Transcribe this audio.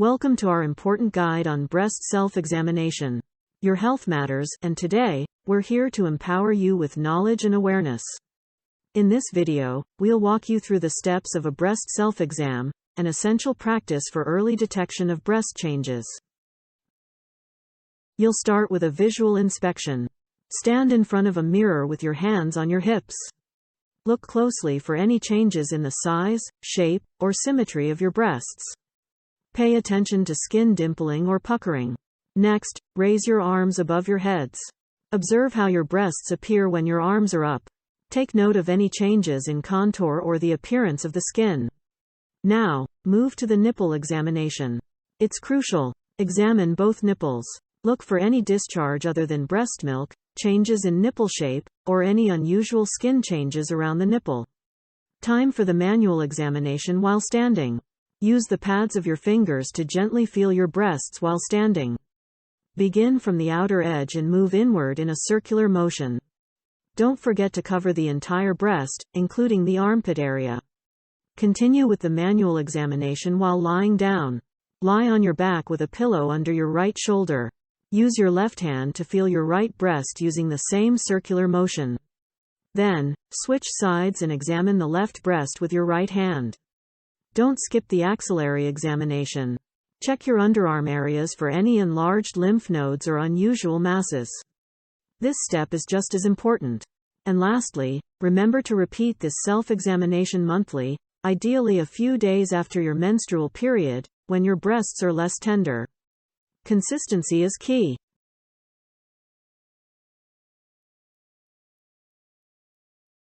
Welcome to our important guide on breast self-examination. Your health matters, and today, we're here to empower you with knowledge and awareness. In this video, we'll walk you through the steps of a breast self-exam, an essential practice for early detection of breast changes. You'll start with a visual inspection. Stand in front of a mirror with your hands on your hips. Look closely for any changes in the size, shape, or symmetry of your breasts. Pay attention to skin dimpling or puckering. Next, raise your arms above your heads. Observe how your breasts appear when your arms are up. Take note of any changes in contour or the appearance of the skin. Now, move to the nipple examination. It's crucial. Examine both nipples. Look for any discharge other than breast milk, changes in nipple shape, or any unusual skin changes around the nipple. Time for the manual examination while standing. Use the pads of your fingers to gently feel your breasts while standing. Begin from the outer edge and move inward in a circular motion. Don't forget to cover the entire breast, including the armpit area. Continue with the manual examination while lying down. Lie on your back with a pillow under your right shoulder. Use your left hand to feel your right breast using the same circular motion. Then, switch sides and examine the left breast with your right hand. Don't skip the axillary examination. Check your underarm areas for any enlarged lymph nodes or unusual masses. This step is just as important. And lastly, remember to repeat this self-examination monthly, ideally a few days after your menstrual period, when your breasts are less tender. Consistency is key.